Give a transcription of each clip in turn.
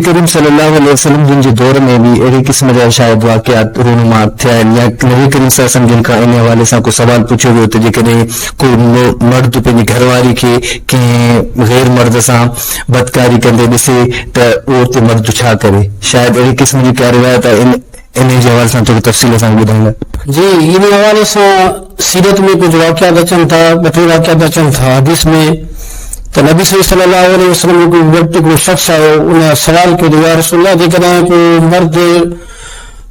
करीम सल्लल्लाहु अलैहि वसल्लम जिन जे दौर में भी अहिड़े क़िस्म जा शायदि वाक़ियात रूनुमा थिया आहिनि या नबी करीम सल्लल्लाहु अलैहि वसल्लम जिन खां इन हवाले सां को सवाल पुछियो वियो त जेकॾहिं कोई मर्द पंहिंजी घरवारी खे कंहिं गैर मर्द सां बदकारी कंदे ॾिसे त उहो ते मर्द छा करे, शायदि अहिड़ी क़िस्म जी का रिवायत आहे, इन जे हवाले सां थोरी तफ़सील सां ॿुधाईंदा। जी, इन हवाले सां सीरत में कुझु वाक़ियात अचनि था, ॿ टे वाक़ियात अचनि था हदीस में त नबी सल्लल्लाहु अलैहि वसल्लम को वक़्तु को शख़्स आयो, उन सवाल कयो त या रसूलल्लाह जेकॾहिं को मर्द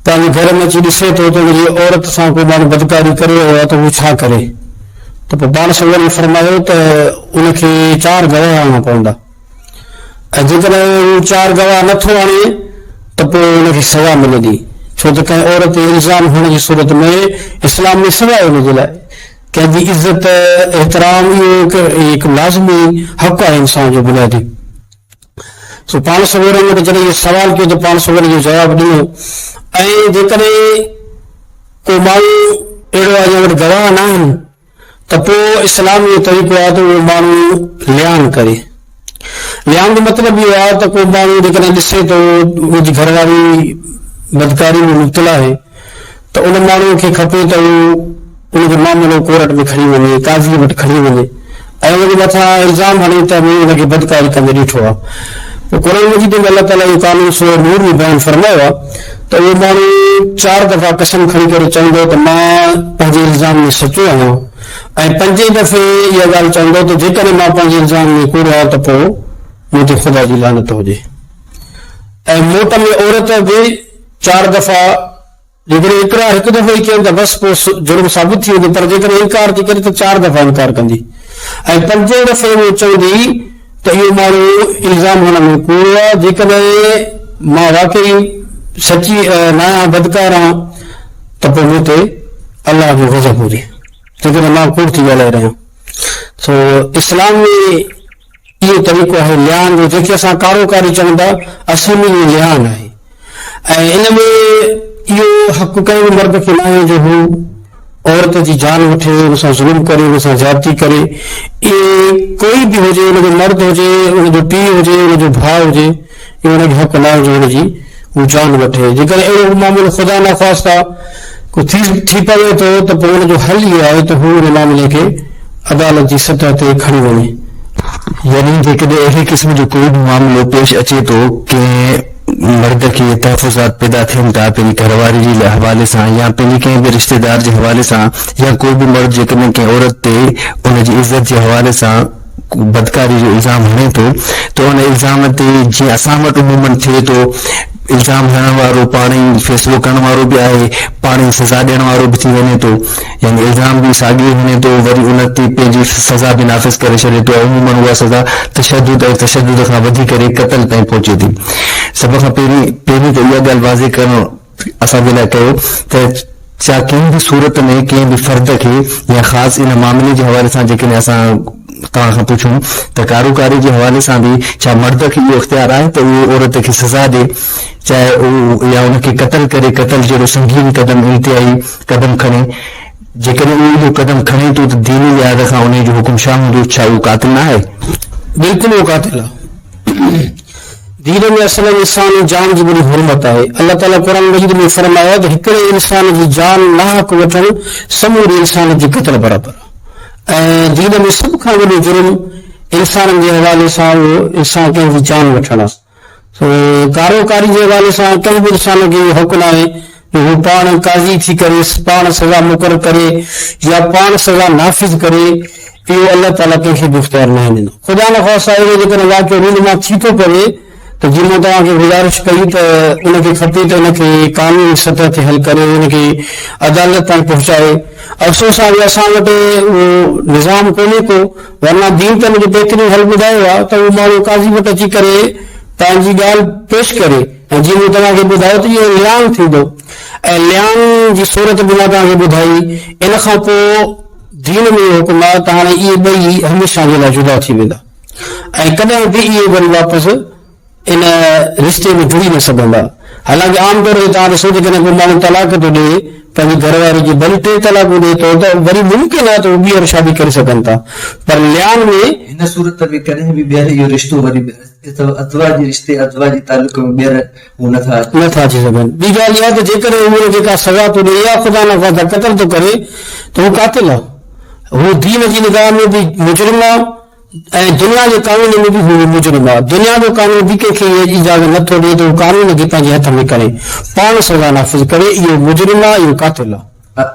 पंहिंजे घर में अची ॾिसे थो त हुनजी औरत सां को माण्हू बदकारी करे रहियो आहे त उहो छा करे, त पोइ पाण सवाल फरमायो त उनखे 4 गवाह आणणा पवंदा ऐं जेकॾहिं उहो 4 गवाह नथो आणे त पोइ उनखे सज़ा मिलंदी, छो त कंहिं औरत ते इल्ज़ाम हुअण जी सूरत में इस्लाम में सज़ा आहे हुनजे लाइ। कंहिंजी इज़त एहतराम इहो हिकु लाज़मी हक़ आहे इंसान जो बुनियादी। सो पाण सवेर में जॾहिं इहो सवाल कयो त पाण सवेर जो जवाबु ॾिनो ऐं जेकॾहिं को माण्हू अहिड़ो आहे जंहिं वटि गवाह न आहिनि त पोइ इस्लाम जो तरीक़ो आहे त उहो माण्हू लियान करे। लियान जो मतिलबु इहो आहे त को माण्हू जेकॾहिं ॾिसे थो उनजी घरवारी बदकारी में मुब्तला आहे त उन माण्हूअ खे खपे त उनजो मामिलो कोर्ट में खणी वञे, काज़ी वटि खणी वञे ऐं उनजे मथां इल्ज़ाम हणे त उनखे बदकारी कंदे ॾिठो आहे। पोइ क़ुरान मजीद में अल्लाह ताला जो कानून सूरह नूर में बयानु फरमायो आहे त उहो माण्हू 4 दफ़ा कसम खणी करे चवंदो त मां पंहिंजे इल्ज़ाम में सचो आहियां ऐं 5 दफ़े इहा ॻाल्हि चवंदो त जेकॾहिं मां पंहिंजे इल्ज़ाम में कूड़ो आहियां त पोइ मूं ते ख़ुदा जी लानत हुजे। ऐं मोट में औरत बि 4 दफ़ा, जेकॾहिं हिकु दफ़ो ई कयो त बसि पोइ जुर्म साबित थी वेंदो, पर जेकॾहिं इनकार थी करे त 4 दफ़ा इनकार कंदी ऐं 5 दफ़े उहो चवंदी त इहो माण्हू इल्ज़ाम हुन में कूड़ो आहे, जेकॾहिं मां वाकई सची न आहियां, बदकार आहियां त पोइ मूं ते अलाह जो गज़ब हुजे, जेकॾहिं मां कूड़ थी ॻाल्हाए रहियां। सो इस्लाम में इहो तरीक़ो आहे लियान जो, जंहिंखे असां कारोकारी चवंदा, असुल में इहो लियान आहे ऐं इन में इहो हक़ कंहिं बि मर्द खे न आहे जो हू औरत जी जान वठे, हुन सां ज़ुल्म करे, हुन सां ज़्यादती करे। इहे कोई बि हुजे, हुनजो मर्द हुजे, हुनजो पीउ हुजे, हुनजो भाउ हुजे, इहो हुनजो हक़ न आहे जो हुनजी हू जान वठे। जेकॾहिं अहिड़ो मामिलो ख़ुदा न ख़्वास्ता को थी पवे थो त पोइ हुनजो हल इहो आहे त हू हुन मामले खे अदालत जी सतह ते खणी वञे। यानी जेकॾहिं अहिड़े क़िस्म जो कोई बि मामिलो पेश अचे थो कंहिं मर्द खे तहफ़ुज़ात पैदा थियनि था पंहिंजी घरवारी जे हवाले सां या पंहिंजे कंहिं बि रिश्तेदार जे हवाले सां, या कोई बि मर्द जेकॾहिं कंहिं औरत ते उनजी इज़त जे हवाले सां बदकारी जो इल्ज़ाम हणे थो त उन इल्ज़ाम ते जीअं असां वटि उमूमन थिए थो, इल्ज़ाम हणण वारो पाण ई फ़ैसिलो करण वारो बि आहे, पाण ई सज़ा ॾियण वारो बि थी वञे थो, यानी इल्ज़ाम बि साॻियो हणे थो, वरी उन ते पंहिंजी सज़ा बि नाफ़िज़ करे छॾे थो। उमूमन उहा सज़ा तशद्दुद खां वधी करे क़त्ल ताईं पहुचे थी। सभ खां पहिरीं त इहा ॻाल्हि वाज़े करणु असांजे लाइ कयो त छा कंहिं बि सूरत में कंहिं बि फ़र्द खे या ख़ासि इन मामले जे हवाले सां जेकॾहिं असां तव्हां खां पुछूं त कारोकारी जे हवाले सां बि छा मर्द खे इहो इख़्तियार आहे त उहो औरत खे सज़ा ॾे, चाहे उहो या उनखे क़त्ल करे, क़त्ल जहिड़ो संगीन क़दम, इंतिहाई क़दम खणे। जेकॾहिं उहो इहो क़दम खणे थो त दीनी लिहाज़ खां उन जो हुकुम छा हूंदो, छा उहो क़ातिल न आहे? बिल्कुलु उहो क़ातिल आहे। दीन में असल में इंसान जी जान जी बड़ी हुरमत आहे। अल्लाह ताला क़ुरान मजीद में फरमायो त हिकिड़े इंसान जी जान नाहक वठणु समूरे इंसान जी क़त्ल बराबरि आहे ऐं दीन में सभ खां वॾो जुर्म इंसाननि जे हवाले सां उहो इंसान कंहिंजी जान वठणु आहे। कारोकारी जे हवाले सां कंहिं बि इंसान खे हक़ न आहे हू पाण काज़ी थी करे पाण सज़ा मुक़ररु करे या पाण सज़ा नाफ़िज़ करे, इहो अल्लाह ताला कंहिंखे बि इख़्तियार न आहे ॾिनो। ख़ुदा न ख़्वास्ता अहिड़ो जेकॾहिं वाक़ियो रूनमा थी थो पवे त जीअं मां तव्हांखे गुज़ारिश कई त उनखे खपे त उनखे कानूनी सतह ते हल करे, उनखे अदालत ताईं पहुचाए। अफ़सोस आहे असां वटि उहो निज़ाम कोन्हे को, वरना दीन त मुंहिंजो बहितरीनु हल ॿुधायो आहे त उहो माण्हू काज़ी वटि अची करे पंहिंजी ॻाल्हि पेश करे ऐं जीअं मूं तव्हांखे ॿुधायो त इहो लियान थींदो ऐं लियान जी सूरत बि मां तव्हांखे ॿुधाई। इन खां पोइ दीन में हुकुम आहे त हाणे इहे ॿई हमेशह जे लाइ जुदा थी वेंदा ऐं कॾहिं बि इहे वरी वापसि इन रिश्ते में जुड़ी न सघंदा। हालांकि आमतौर ते तव्हां ॾिसो त को माण्हू तलाक थो ॾे पंहिंजी घरवारी जी, भली 3 तलाकूं ॾे थो त वरी मुमकिन आहे त उहे ॿीहर शादी करे सघनि था, पर लियान में हिन सूरत में कॾहिं बि ॿीहर इहो रिश्तो वरी अथवा जी रिश्ते अथवा जी तालुक में ॿीहर हू नथा अची सघनि। ॿी ॻाल्हि इहा त जेकॾहिं उहे जेका सज़ा थो ॾे या ख़ुदा न ख़ास्ता क़तल थो करे त हू कातिल आहे, हू दीन जी निगाह में बि मुजरिम आहे ऐं दुनिया जे कानून में बि हू मुजरिम आहे। दुनिया जो कानून बि कंहिंखे इजाज़त नथो ॾिए त हू कानून खे पंहिंजे हथ में करे पाण सज़ा नाफ़िज़ करे, इहो मुजरिम आहे, इहो कातिल आहे।